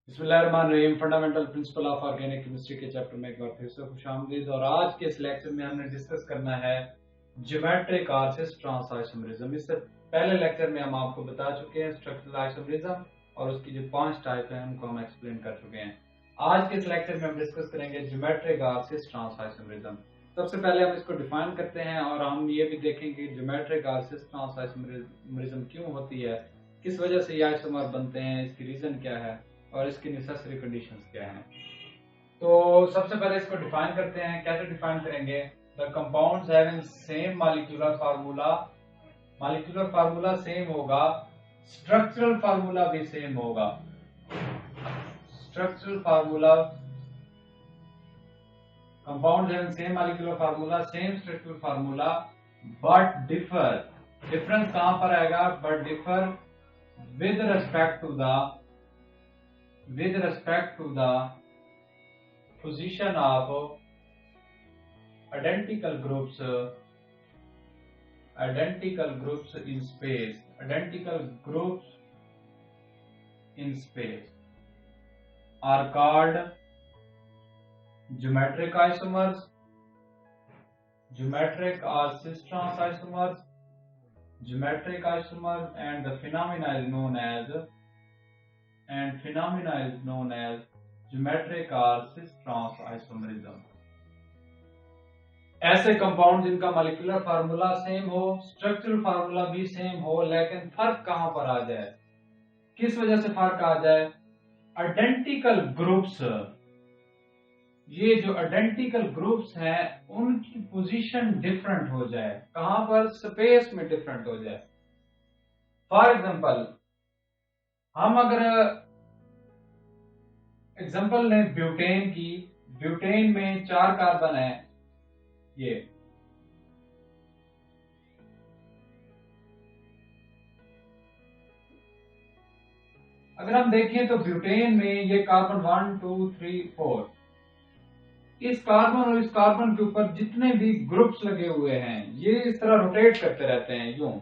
बिस्मिल्लाहिर्रहमानिर्रहीम। Fundamental principle of organic chemistry के chapter में एक बार फिर से खुशामदीद। और आज के इस लेक्चर में हमने डिस्कस करना है ज्योमेट्रिक आर्सिस ट्रांस आइसोमरिज्म। इससे पहले लेक्चर में हम आपको बता चुके हैं स्ट्रक्चरल आइसोमरिज्म और उसकी जो 5 टाइप है उनको हम एक्सप्लेन कर चुके हैं। आज के इस लेक्चर में हम डिस्कस करेंगे ज्योमेट्रिक आर्सिस ट्रांस आइसोमरिज्म। सबसे पहले हम इसको डिफाइन करते हैं और हम ये भी देखेंगे ज्योमेट्रिक आर्सिस ट्रांस आइसोमरिज्म क्यों होती है, किस वजह से ये आइसोमर बनते हैं, इसकी रीजन क्या है और इसकी नेसेसरी कंडीशंस क्या हैं। तो सबसे पहले इसको डिफाइन करते हैं। कैसे डिफाइन करेंगे? The compounds having same molecular formula same होगा, स्ट्रक्चरल फार्मूला भी सेम होगा। Structural formula, compounds having same molecular formula, same structural formula, but differ. Difference कहां पर आएगा? But differ with respect to the position of identical groups in space. Identical groups in space are called geometric isomers, geometric or cis-trans isomers, and the phenomena is known as geometric or cis-trans isomerism. ऐसे compound जिनका molecular formula same हो, structural formula भी same हो, लेकिन फर्क कहां पर आ जाए? किस वजह से फर्क आ जाए? Identical groups. ये जो आइडेंटिकल ग्रुप्स हैं उनकी पोजीशन डिफरेंट हो जाए। कहां पर? स्पेस में डिफरेंट हो जाए। फॉर एग्जांपल, हम अगर एग्जांपल लें ब्यूटेन की, ब्यूटेन में 4 कार्बन है। ये अगर हम देखें तो ब्यूटेन में ये कार्बन 1 2 3 4, इस कार्बन और इस कार्बन के ऊपर जितने भी ग्रुप्स लगे हुए हैं ये इस तरह रोटेट करते रहते हैं। यूं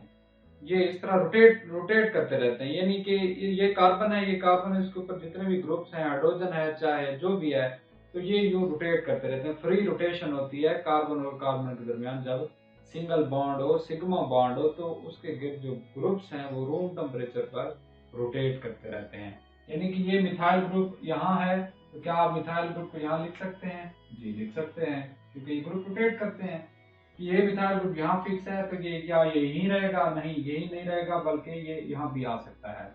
ये इस तरह रोटेट करते रहते हैं, यानी कि ये कार्बन है, ये कार्बन है, इसके ऊपर जितने भी ग्रुप्स हैं, हाइड्रोजन है, चाहे जो भी है, तो ये यूं रोटेट करते रहते हैं। फ्री रोटेशन होती है कार्बन और कार्बन के दरमियान। जब सिंगल बॉन्ड हो, सिग्मा बॉन्ड हो, तो उसके गिर्द जो ग्रुप्स हैं वो रूम टेम्परेचर पर रोटेट करते रहते हैं। यानी कि ये मिथाइल ग्रुप यहाँ है, तो क्या आप मिथाइल ग्रुप को यहाँ लिख सकते हैं? जी लिख सकते हैं, क्योंकि ये ग्रुप रोटेट करते हैं। ये मिथाइल ग्रुप यहाँ फिक्स है, तो ये क्या यही रहेगा? नहीं, यही नहीं रहेगा, बल्कि ये यहाँ भी आ सकता है।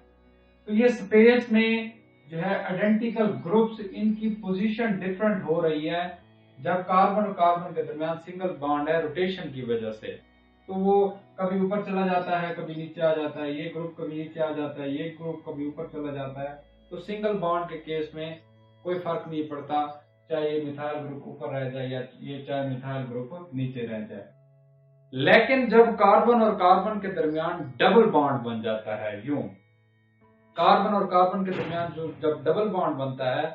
तो ये स्पेस में जो है आइडेंटिकल ग्रुप्स, इनकी पोजीशन डिफरेंट हो रही है जब कार्बन और कार्बन के दरमियान सिंगल बॉन्ड है रोटेशन की वजह से। तो वो कभी ऊपर चला जाता है, कभी नीचे आ जाता है, ये ग्रुप कभी नीचे आ जाता है, ये ग्रुप कभी ऊपर चला जाता है। तो सिंगल बॉन्ड के केस में कोई फर्क नहीं पड़ता, चाहे ये मिथाइल ग्रुप ऊपर रह जाए या ये चाहे मिथाइल ग्रुप नीचे रह जाए। लेकिन जब कार्बन और कार्बन के दरमियान डबल बॉन्ड बन जाता है, यूं कार्बन और कार्बन के दरमियान जो जब डबल बॉन्ड बनता है,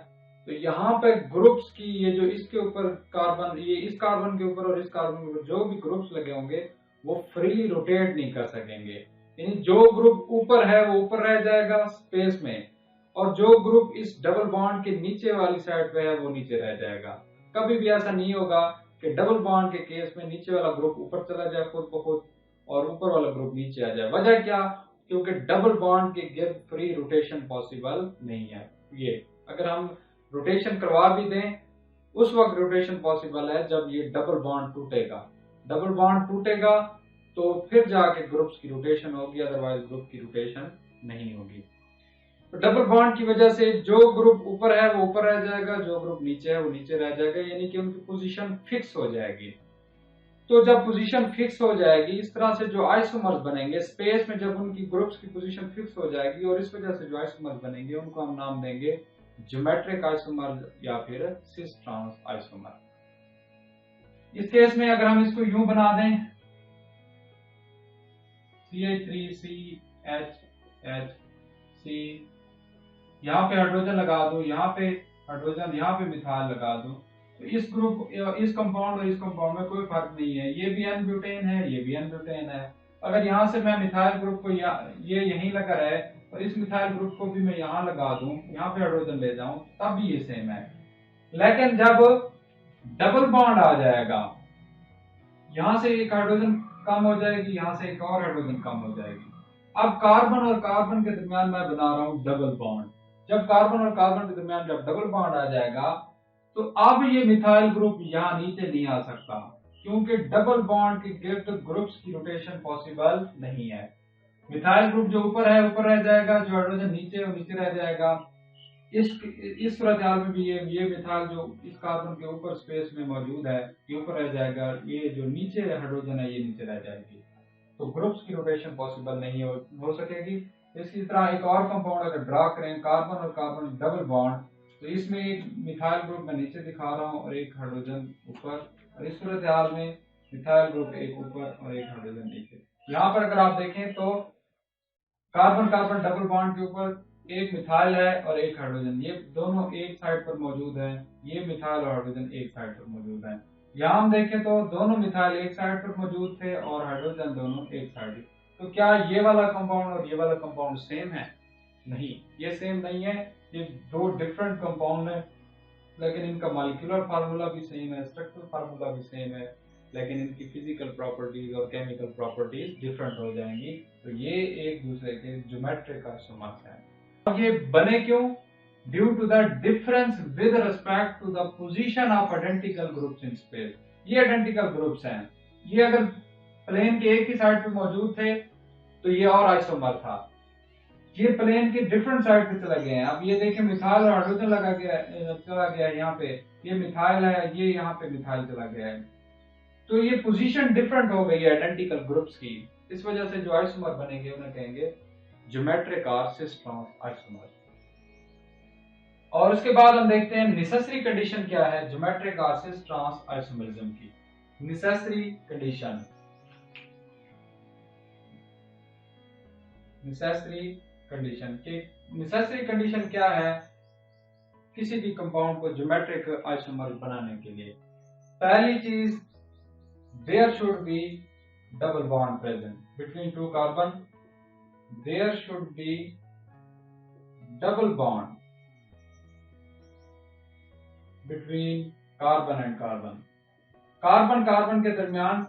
तो यहाँ पे ग्रुप्स की ये जो इसके ऊपर कार्बन, ये इस कार्बन के ऊपर और इस कार्बन के ऊपर जो भी ग्रुप्स लगे होंगे वो फ्रीली रोटेट नहीं कर सकेंगे। यानी जो ग्रुप ऊपर है वो ऊपर रह जाएगा स्पेस में, और जो ग्रुप इस डबल बॉन्ड के नीचे वाली साइड पे है वो नीचे रह जाएगा। कभी भी ऐसा नहीं होगा कि डबल बॉन्ड के केस में नीचे वाला ग्रुप ऊपर चला जाए खुद ब खुद और ऊपर वाला ग्रुप नीचे आ जाए। वजह क्या? क्योंकि डबल बॉन्ड के गिर्द फ्री रोटेशन पॉसिबल नहीं है। ये अगर हम रोटेशन करवा भी दें, उस वक्त रोटेशन पॉसिबल है जब ये डबल बॉन्ड टूटेगा। डबल बॉन्ड टूटेगा तो फिर जाके ग्रुप्स की रोटेशन होगी, अदरवाइज ग्रुप की रोटेशन नहीं होगी। तो डबल बॉन्ड की वजह से जो ग्रुप ऊपर है वो ऊपर रह जाएगा, जो ग्रुप नीचे है वो नीचे रह जाएगा, यानी कि उनकी पोजीशन फिक्स हो जाएगी। तो जब पोजीशन फिक्स हो जाएगी, इस तरह से जो आइसोमर्स बनेंगे स्पेस में, जब उनकी ग्रुप्स की पोजीशन फिक्स हो जाएगी और इस वजह से जो आइसोमर्स बनेंगे उनको हम नाम देंगे ज्योमेट्रिक आइसोमर या फिर सिस ट्रांस आइसोमर। इस केस में अगर हम इसको यूं बना दें, CH3CHHC, यहाँ पे हाइड्रोजन लगा दो, यहाँ पे हाइड्रोजन, यहाँ पे मिथाइल लगा दो, तो इस ग्रुप, इस कंपाउंड और इस कंपाउंड में कोई फर्क नहीं है। ये भी एन ब्यूटेन है, ये भी एन ब्यूटेन है। अगर यहाँ से मैं मिथाइल ग्रुप को ये यहीं लगा रहे और इस मिथाइल ग्रुप को भी मैं यहाँ लगा दूं, यहाँ पे हाइड्रोजन ले जाऊं, तब भी ये सेम है। लेकिन जब डबल बॉन्ड आ जाएगा, यहां से एक हाइड्रोजन कम हो जाएगी, यहां से एक और हाइड्रोजन कम हो जाएगी। अब कार्बन और कार्बन के दरमियान मैं बना रहा हूं डबल बॉन्ड। जब कार्बन और कार्बन के दरमियान जब डबल बॉन्ड आ जाएगा, तो अब ये मिथाइल ग्रुप यहाँ नीचे नहीं आ सकता, क्योंकि डबल बॉन्ड के गिर्द ग्रुप्स की रोटेशन पॉसिबल नहीं है। मिथाइल ग्रुप जो ऊपर है ऊपर रह जाएगा, जो हाइड्रोजन नीचे है वो नीचे रह जाएगा। इस सूरत हाल में भी ये मिथाइल जो इस कार्बन के ऊपर स्पेस में मौजूद है ये ऊपर रह जाएगा, ये जो नीचे हाइड्रोजन है ये नीचे रह जाएगी। तो ग्रुप्स की रोटेशन पॉसिबल नहीं हो सकेगी। इसी तरह एक और कंपाउंड अगर ड्रा करें, कार्बन और कार्बन डबल बॉन्ड, तो इसमें एक मिथाइल ग्रुप मैं नीचे दिखा रहा हूँ और एक हाइड्रोजन ऊपर, और इस सूरत हाल में मिथाइल ग्रुप एक ऊपर और एक हाइड्रोजन नीचे। यहाँ पर अगर आप देखें तो कार्बन कार्बन डबल बॉन्ड के ऊपर एक मिथाइल है और एक हाइड्रोजन, ये दोनों एक साइड पर मौजूद है। ये मिथाइल और हाइड्रोजन एक साइड पर मौजूद है। यहाँ हम देखें तो दोनों मिथाइल एक साइड पर मौजूद थे और हाइड्रोजन दोनों एक साइड। तो क्या ये वाला कंपाउंड और ये वाला कंपाउंड सेम है? नहीं, ये सेम नहीं है। ये दो डिफरेंट कंपाउंड है, लेकिन इनका मॉलिक्यूलर फार्मूला भी सेम है, स्ट्रक्चरल फार्मूला भी सेम है, लेकिन इनकी फिजिकल प्रॉपर्टीज और केमिकल प्रॉपर्टीज डिफरेंट हो जाएंगी। तो ये एक दूसरे के ज्योमेट्रिक आइसोमर्स हैं। अब ये बने क्यों? Due to the difference with respect to the position of identical groups in space. ये आइडेंटिकल ग्रुप्स हैं, ये अगर प्लेन के एक ही साइड पे मौजूद थे तो ये और आइसोमर था। ये प्लेन के डिफरेंट साइड पे चले गए हैं। अब ये देखिए मिथाइल और हाइड्रोजन चला गया है यहाँ पे, ये मिथाइल है, ये यहाँ पे मिथाइल चला गया है। तो ये पोजीशन डिफरेंट हो गई है आइडेंटिकल ग्रुप्स की। इस वजह से जो आइसोमर बनेंगे उन्हें कहेंगे ज्योमेट्रिक और सिस ट्रांस आइसोमर। और उसके बाद हम देखते हैं नेसेसरी कंडीशन क्या है ज्योमेट्रिक और सिस ट्रांस आइसोमरिज्म की। नेसेसरी कंडीशन, नेसेसरी कंडीशन क्या है किसी भी कंपाउंड को ज्योमेट्रिक आइसोमर बनाने के लिए? पहली चीज, there should be double bond present between two carbon. There should be double bond between carbon and carbon. Carbon carbon के दरमियान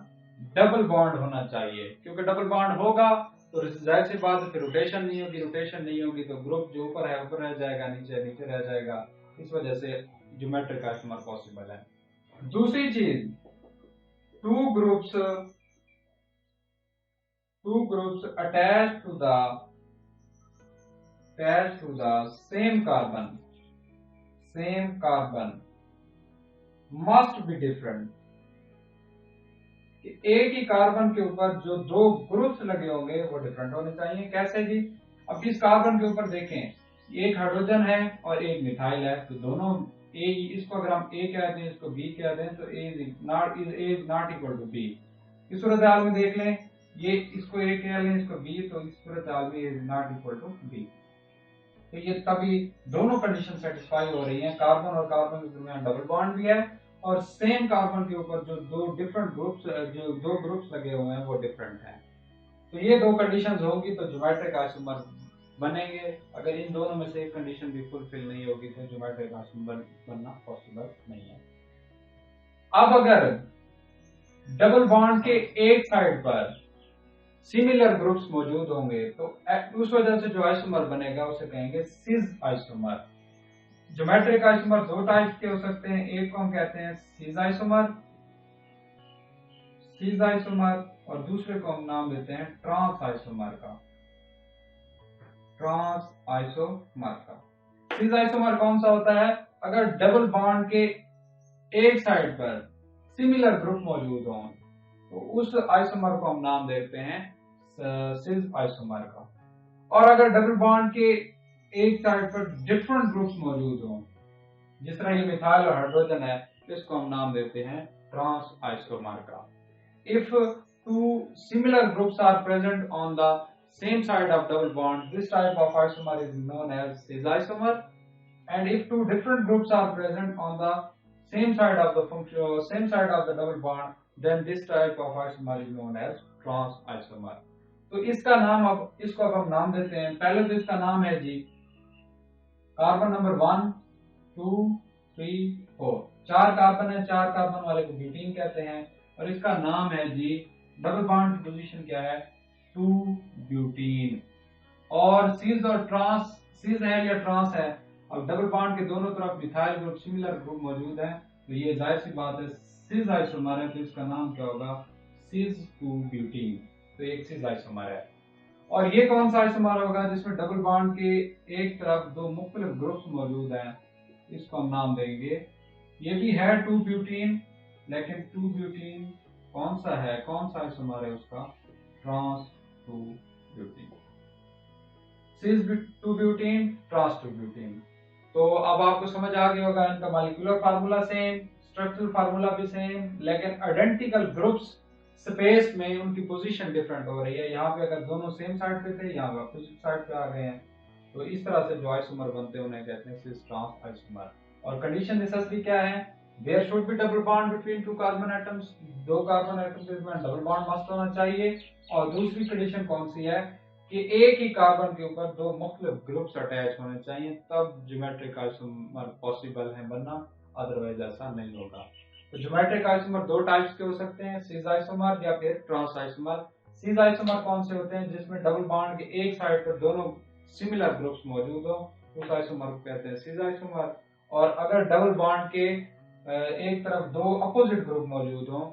डबल बॉन्ड होना चाहिए, क्योंकि डबल बॉन्ड होगा तो जाहिर सी बात है फिर रोटेशन नहीं होगी, रोटेशन नहीं होगी तो ग्रुप जो ऊपर है ऊपर रह जाएगा, नीचे नीचे रह जाएगा। इस वजह से ज्योमेट्रिक आइसोमर पॉसिबल है। दूसरी चीज, two groups attach to the same carbon must be different. एक ही कार्बन के ऊपर जो दो ग्रुप्स लगे होंगे वो डिफरेंट होने चाहिए। कैसे जी? अब इस कार्बन के ऊपर देखें, एक हाइड्रोजन है और एक मिथाइल है, तो दोनों ए, इसको अगर हम ए कह दें इसको बी कह दें तो A is not equal to B. इस सूरत हाल में देख लें, ये इसको ए कह लें इसको बी, तो इस सूरत हाल में is not equal to be. तो ये तभी दोनों कंडीशन सेटिस्फाई हो रही हैं। कार्बन और कार्बन के दरमियान डबल बॉन्ड भी है और सेम कार्बन के ऊपर जो दो ग्रुप्स लगे हुए हैं वो डिफरेंट हैं। तो ये दो कंडीशंस होंगी तो ज्योमेट्रिक आइसोमर बनेंगे। अगर इन दोनों में से एक कंडीशन भी फुलफिल नहीं होगी तो ज्योमेट्रिक आइसोमर बनना पॉसिबल नहीं है। अब अगर डबल बॉन्ड के एक साइड पर सिमिलर ग्रुप्स मौजूद होंगे तो उस वजह से जो आइसोमर बनेगा उसे कहेंगे सिस आइसोमर। ज्योमेट्रिक आइसोमर दो टाइप के हो सकते हैं, एक को हम कहते हैं सिस आइसोमर और दूसरे को हम नाम देते हैं ट्रांस आइसोमर का। सिस आइसोमर कौन सा होता है? अगर डबल बॉन्ड के एक साइड पर सिमिलर ग्रुप मौजूद हो तो उस आइसोमर को हम नाम देते हैं सिस आइसोमर का। और अगर डबल बॉन्ड के एक साइड पर डिफरेंट ग्रुप्स मौजूद हों, जिस तरह ये मिथाइल और हाइड्रोजन है, इसको हम नाम देते हैं ट्रांस आइसोमर का। If two similar groups are present on the same side of double bond, this type of isomer is known as cis isomer. And if two different groups are present on the same side of the double bond, then this type of isomer is known as trans isomer. तो इसका नाम इसको अब हम नाम देते हैं। पहले तो इसका नाम है जी कार्बन नंबर 1 2 3 4, 4 कार्बन है, 4 कार्बन वाले को ब्यूटीन कहते हैं और इसका नाम है जी डबल बॉन्ड की पोजीशन क्या है 2 ब्यूटीन। और सीज और ट्रांस, सीज है या ट्रांस है, अब डबल बॉन्ड के दोनों तरफ मिथाइल ग्रुप सिमिलर ग्रुप मौजूद है तो ये जाहिर सी बात है सीज आइसोमर है, तो इसका नाम क्या होगा सीज 2 ब्यूटीन। तो एक सीज आइसोमर है। और ये कौन सा आइसोमर होगा जिसमें डबल बॉन्ड के एक तरफ दो मुख्तलिफ ग्रुप्स मौजूद हैं, इसको हम नाम देंगे, ये भी है 2 ब्यूटीन, लेकिन 2 ब्यूटीन कौन सा है, कौन सा आइसोमर है उसका, ट्रांस 2 ब्यूटीन। सिस 2 ब्यूटीन, ट्रांस 2 ब्यूटीन। तो अब आपको समझ आ गया होगा इनका molecular formula same, structural formula भी सेम, लेकिन आइडेंटिकल ग्रुप्स स्पेस में उनकी पोजीशन डिफरेंट हो रही है। यहाँ पे अगर दोनों सेम साइड पे थे, यहाँ पे अपोजिट साइड पे आ गए हैं, तो इस तरह से जो आइसोमर बनते हैं उन्हें कहते हैं सिस ट्रांस आइसोमर। और कंडीशन नेसेसरी क्या है, there should be double bond between two carbon atoms, दो कार्बन एटम्स के बीच डबल बॉन्ड मस्ट होना चाहिए। और दूसरी कंडीशन कौन सी है कि एक ही कार्बन के ऊपर दो मुख्तलिफ ग्रुप्स अटैच होने चाहिए, तब ज्योमेट्रिक आइसोमर पॉसिबल है बनना, अदरवाइज ऐसा नहीं होगा। तो ज्योमेट्रिक आइसोमर दो टाइप्स के हो सकते हैं, सिस आइसोमर या फिर ट्रांस आइसोमर। सिस आइसोमर कौन से होते हैं, जिसमें डबल बॉन्ड के एक साइड पर दोनों सिमिलर ग्रुप्स मौजूद हो, उस आइसोमर को कहते हैं सिस आइसोमर। और अगर डबल बॉन्ड के एक तरफ दो अपोजिट ग्रुप मौजूद हो,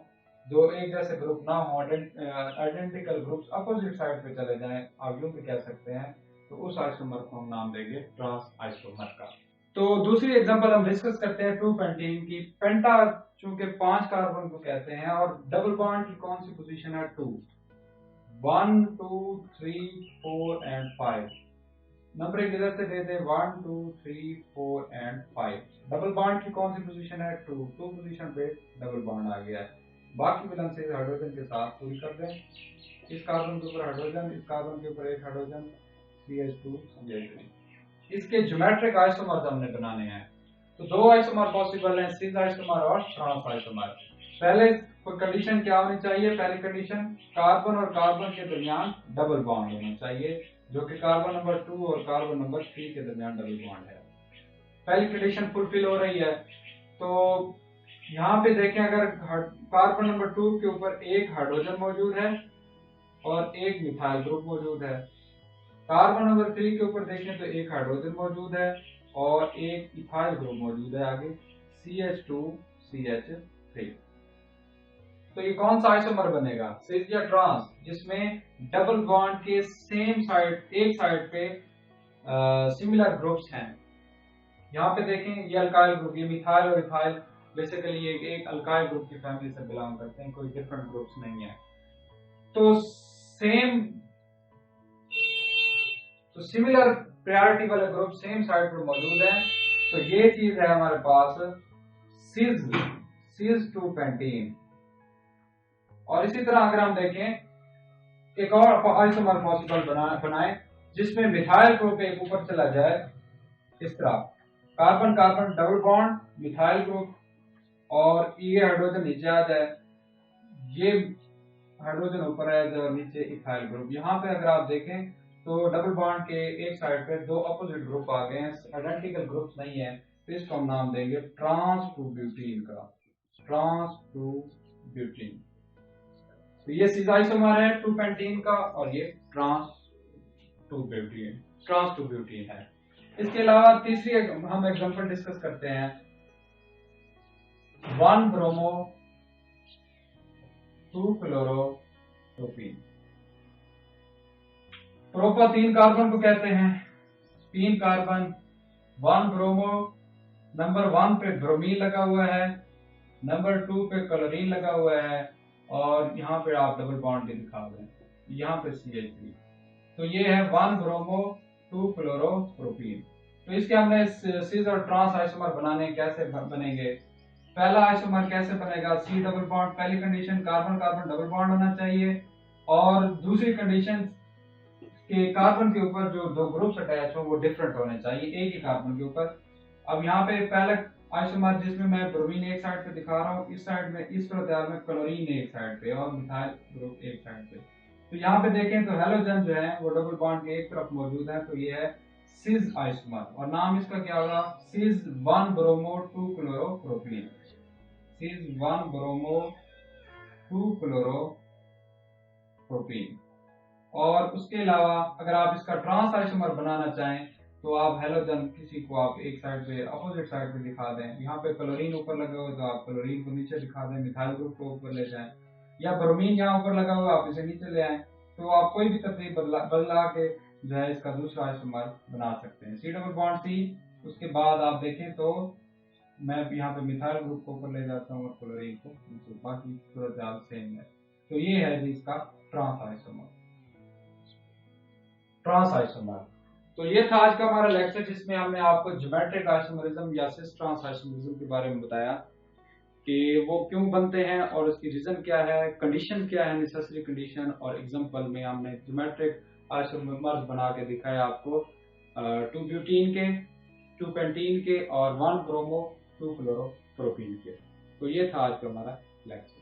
दो एक जैसे ग्रुप ना हो, आइडेंटिकल ग्रुप्स अपोजिट साइड पे चले जाएं, आप यूं भी कह सकते हैं, तो उस आइसोमर को हम नाम देंगे ट्रांस आइसोमर का। तो दूसरी एग्जांपल हम डिस्कस करते हैं 2 पेंटीन की। पेंटा चूंकि 5 कार्बन को कहते हैं और डबल बॉन्ड की कौन सी पोजीशन है 2, 1 2 3 4 एंड 5, नंबरिंग इधर से दे दे 1 2 3 4 एंड 5। डबल बॉन्ड की कौन सी पोजीशन है 2 पोजीशन पे डबल बॉन्ड आ गया है। बाकी वैलेंसीज हाइड्रोजन के साथ पूरी कर दें, इस कार्बन के ऊपर हाइड्रोजन, इस कार्बन के ऊपर एक हाइड्रोजन, CH2 CH3। इसके ज्योमेट्रिक आइसोमर्स हमने बनाने हैं। तो दो आइसोमर पॉसिबल हैं, सिस आइसोमर और ट्रांस आइसोमर। पहले कंडीशन क्या होनी चाहिए, पहली कंडीशन कार्बन और कार्बन के दरमियान डबल बॉन्ड होना चाहिए, जो कि कार्बन नंबर 2 और कार्बन नंबर 3 के दरमियान डबल बॉन्ड है। पहली कंडीशन फुलफिल हो रही है। तो यहाँ पे देखें, अगर कार्बन नंबर 2 के ऊपर एक हाइड्रोजन मौजूद है और एक मिथाइल ग्रुप मौजूद है, कार्बन नंबर 3 के ऊपर देखें तो एक हाइड्रोजन मौजूद है और एक इथाइल ग्रुप मौजूद है आगे, CH2 CH3। तो ये कौन सा आइसोमर बनेगा, सिस या ट्रांस, जिसमें डबल बॉन्ड के सेम साइड, एक साइड पे सिमिलर ग्रुप्स हैं। यहाँ पे देखें ये अल्काइल ग्रुप, ये मिथाइल और इथाइल बेसिकली एक अल्काइल ग्रुप की फैमिली से बिलोंग करते हैं, कोई डिफरेंट ग्रुप्स नहीं है। तो सिमिलर प्रायोरिटी वाले ग्रुप सेम साइड पर मौजूद है, तो ये चीज है हमारे पास सिस 2 पेंटीन। और इसी तरह अगर हम देखें एक और आइसोमर पॉसिबल बनाएं जिसमें मिथाइल ग्रुप एक ऊपर चला जाए, इस तरह carbon carbon double bond, methyl group, और ये हाइड्रोजन नीचे आ जाए, ये हाइड्रोजन ऊपर आ जाए और नीचे इथाइल ग्रुप। यहाँ पे अगर आप देखें तो डबल बॉन्ड के एक साइड पे दो अपोजिट ग्रुप आ गए हैं, आइडेंटिकल ग्रुप्स नहीं है, तो इसको हम नाम देंगे ट्रांस 2 ब्यूटीन का, ट्रांस 2 ब्यूटीन। तो ये सिस आइसोमर है 2 पेंटीन का और ये ट्रांस 2 ब्यूटीन है। इसके अलावा तीसरी हम एग्जांपल डिस्कस करते हैं, 1 ब्रोमो 2 क्लोरो प्रोपीन। प्रोपा 3 कार्बन को कहते हैं, 3 कार्बन, 1 ब्रोमो, नंबर 1 पे ब्रोमीन लगा हुआ है, नंबर 2 पे क्लोरीन लगा हुआ है, और यहाँ पे आप डबल बॉन्ड भी दिखा रहे हैं, यहाँ पे CH3। तो ये है 1 ब्रोमो 2 क्लोरो प्रोपीन। तो इसके हमने सिस और ट्रांस आइसोमर बनाने, कैसे बनेंगे, पहला आइसोमर कैसे बनेगा, C डबल बॉन्ड, पहली condition carbon carbon double bond होना चाहिए, और दूसरी कंडीशन के कार्बन के ऊपर जो दो ग्रुप्स अटैच हो वो डिफरेंट होने चाहिए एक ही कार्बन के ऊपर। अब यहाँ पे पहला आइसोमर जिसमें मैं ब्रोमीन एक साइड पे दिखा रहा हूँ, इस साइड में इस सूरत में क्लोरीन एक साइड पे और मिथाइल ग्रुप एक साइड पे। तो यहाँ पे देखें तो हेलोजन जो है वो डबल बॉन्ड के एक तरफ मौजूद है, तो ये है सिस आइसोमर और नाम इसका क्या होगा, सिस 1 ब्रोमो 2 क्लोरोप्रोपीन, सिस 1 ब्रोमो 2 क्लोरोप्रोपीन। और उसके अलावा अगर आप इसका ट्रांस आइसोमर बनाना चाहें तो आप हेलोजन किसी को आप एक साइड पे अपोजिट साइड पे दिखा दें, यहाँ पे क्लोरीन ऊपर लगा हुआ है तो आप क्लोरीन को नीचे दिखा दें, मिथाइल ग्रुप को ऊपर ले जाएं, या ब्रोमीन यहाँ ऊपर लगा हुआ है आप इसे नीचे ले आए, तो आप कोई भी तरतीब बदला के जो है इसका दूसरा आइसोमर बना सकते हैं। सी डबल बॉन्ड सी, उसके बाद आप देखें तो मैं यहाँ पे मिथाइल ग्रुप को ऊपर ले जाता हूँ और क्लोरीन को नीचे, बाकी सूरत हाल सेम है। तो ये है जी इसका ट्रांस आइसोमर, ट्रांस आइसोमर। तो ये था आज का हमारा लेक्चर जिसमें हमने आपको ज्योमेट्रिक आइसोमरिज्म या सिस ट्रांस आइसोमरिज्म के बारे में बताया कि वो क्यों बनते हैं और उसकी रीजन क्या है, कंडीशन क्या है, नेसेसरी कंडीशन, और एग्जांपल में हमने ज्योमेट्रिक आइसोमर्स बना के दिखाया आपको 2 ब्यूटीन के, 2 पेंटीन के और 1 ब्रोमो 2 क्लोरोप्रोपीन के। तो ये था आज का हमारा लेक्चर।